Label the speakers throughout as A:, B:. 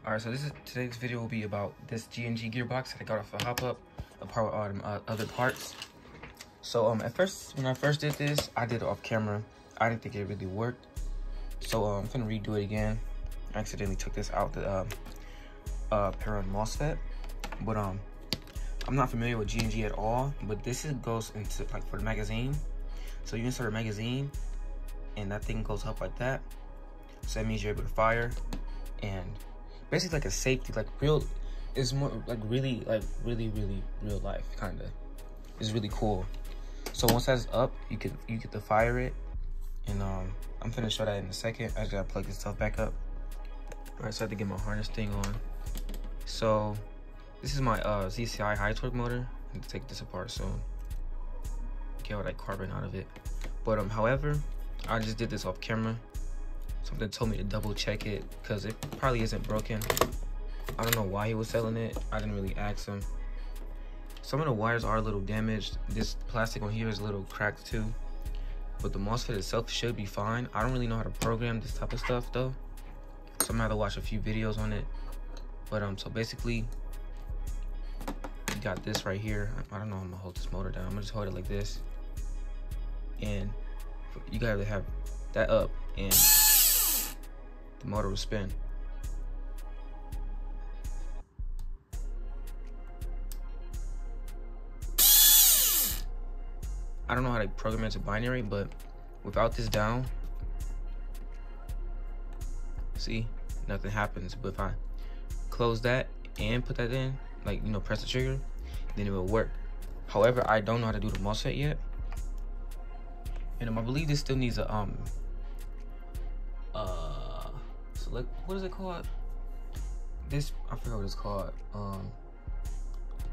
A: Alright, so today's video will be about this DSG Gearbox that I got off a hop-up, apart with all them other parts. So at first, when I first did this, I did it off camera. I didn't think it really worked. So I'm gonna redo it again. I accidentally took this out the Perun MOSFET, but I'm not familiar with DSG at all. But this goes into like for the magazine. So you insert a magazine, and that thing goes up like that. So that means you're able to fire, and basically like a safety, like real, it's more like really real life kind of. It's really cool. So once that's up, you get to fire it, and I'm finna show that in a second. I just gotta plug this stuff back up. All right, so I have to get my harness thing on. So this is my ZCI high torque motor. I'm gonna take this apart soon. Get all that carbon out of it. But however, I just did this off camera. Something told me to double check it because it probably isn't broken. I don't know why he was selling it. I didn't really ask him. Some of the wires are a little damaged. This plastic on here is a little cracked too. But the MOSFET itself should be fine. I don't really know how to program this type of stuff though. So I'm gonna have to watch a few videos on it. But so basically, you got this right here. I don't know, I'm gonna hold this motor down. I'm gonna just hold it like this. And you gotta have that up and the motor will spin. I don't know how to program it to binary, but without this down, see, nothing happens. But if I close that and put that in, like, you know, press the trigger, then it will work. However, I don't know how to do the MOSFET yet. And I believe this still needs a select, what is it called? This, I forgot what it's called.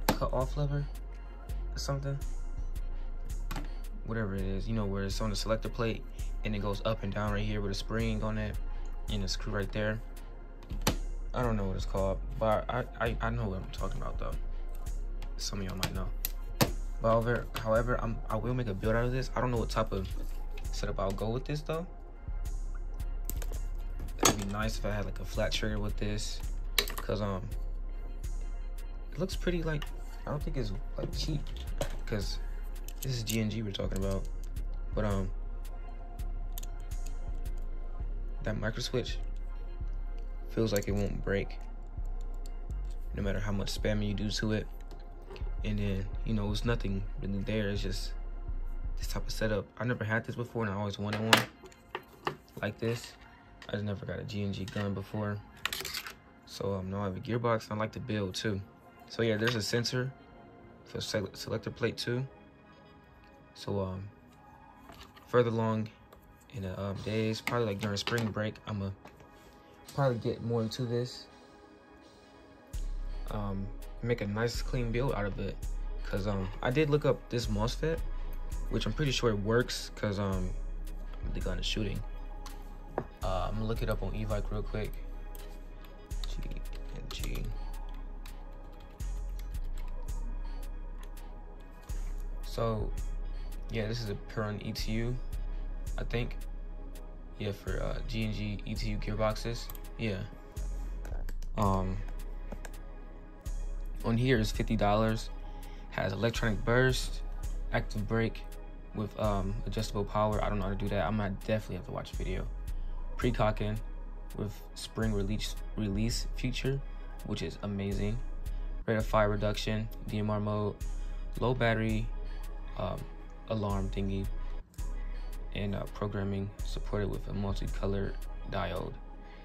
A: Cut off lever or something. Whatever it is, you know, where it's on the selector plate and it goes up and down right here with a spring on it and a screw right there. I don't know what it's called, but I know what I'm talking about though. Some of y'all might know. But however, I will make a build out of this. I don't know what type of setup I'll go with this though. It'd be nice if I had like a flat trigger with this, cause it looks pretty, like, I don't think it's like cheap, cause this is DSG we're talking about. But that micro switch feels like it won't break no matter how much spamming you do to it. And then, you know, it's nothing really there. It's just this type of setup. I never had this before, and I always wanted one like this. I just never got a DSG gun before. So now I have a gearbox, and I like to build too. So yeah, there's a sensor for selector plate too. So further along in the days, probably like during spring break, I'm gonna probably get more into this. Make a nice clean build out of it, because I did look up this MOSFET, which I'm pretty sure it works, because the gun is shooting. I'm gonna look it up on eVike real quick. DSG. So yeah, this is a Perun ETU, I think. Yeah, for DSG ETU gearboxes. Yeah. On here is $50. Has electronic burst, active brake with adjustable power. I don't know how to do that. I might definitely have to watch a video. Precocking with spring release feature, which is amazing. Rate of fire reduction, DMR mode, low battery alarm thingy, and programming supported with a multicolored diode.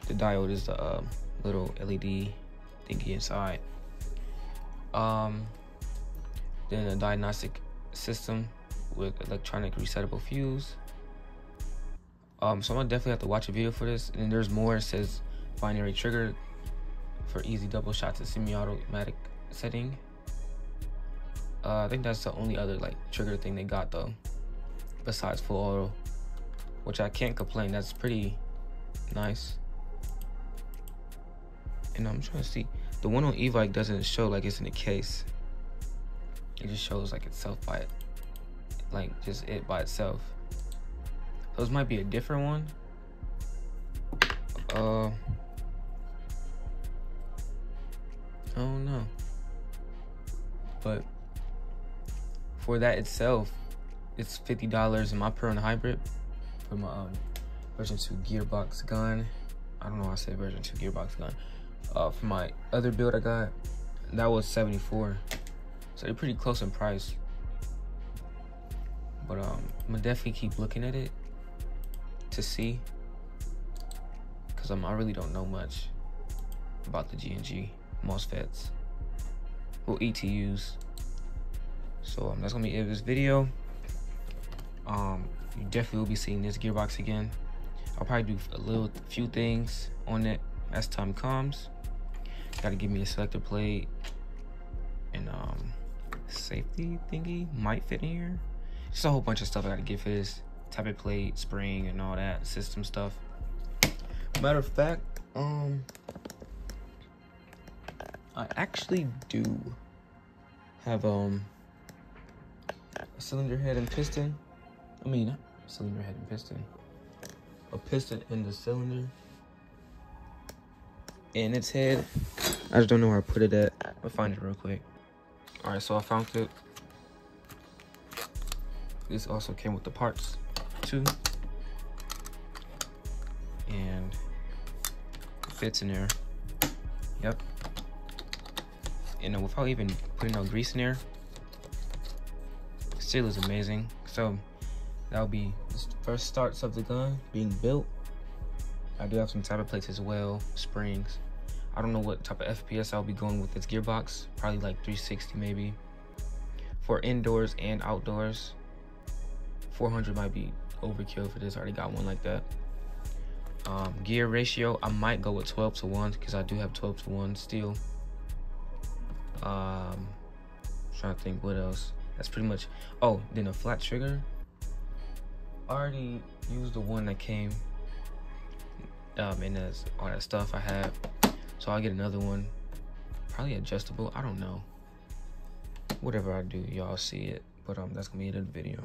A: The diode is the little LED thingy inside. Then a diagnostic system with electronic resettable fuse. So I'm gonna definitely have to watch a video for this. And there's more. It says binary trigger for easy double shots and semi-automatic setting. I think that's the only other like trigger thing they got though, besides full auto, which I can't complain. That's pretty nice. And I'm trying to see, the one on eVike doesn't show like it's in a case. It just shows like itself by it, like just it by itself. Those might be a different one. I don't know. But for that itself, it's $50 in my Perun hybrid for my version 2 gearbox gun. I don't know why I said version 2 gearbox gun. For my other build I got, that was $74. So they're pretty close in price. But I'm gonna definitely keep looking at it to see, because I really don't know much about the G&G MOSFETs or ETUs. So that's gonna be it of this video. You definitely will be seeing this gearbox again. I'll probably do a few things on it as time comes. Got to give me a selector plate and safety thingy might fit in here. Just a whole bunch of stuff I got to get for this. Type of plate, spring, and all that system stuff. Matter of fact, I actually do have a cylinder head and piston. I mean, cylinder head and piston. A piston in the cylinder and its head. I just don't know where I put it at. I'll find it real quick. All right, so I found it. This also came with the parts too, and it fits in there. Yep. And without even putting no grease in there, still is amazing. So that'll be the first starts of the gun being built. I do have some type of plates as well, springs. I don't know what type of FPS I'll be going with this gearbox. Probably like 360 maybe. For indoors and outdoors. 400 might be overkill for this. I already got one like that. Gear ratio, I might go with 12:1 because I do have 12:1 still. Trying to think what else. That's pretty much. Oh, then a flat trigger. I already used the one that came in all that stuff I have, so I'll get another one, probably adjustable. I don't know. Whatever I do, y'all see it. But that's gonna be it in the video.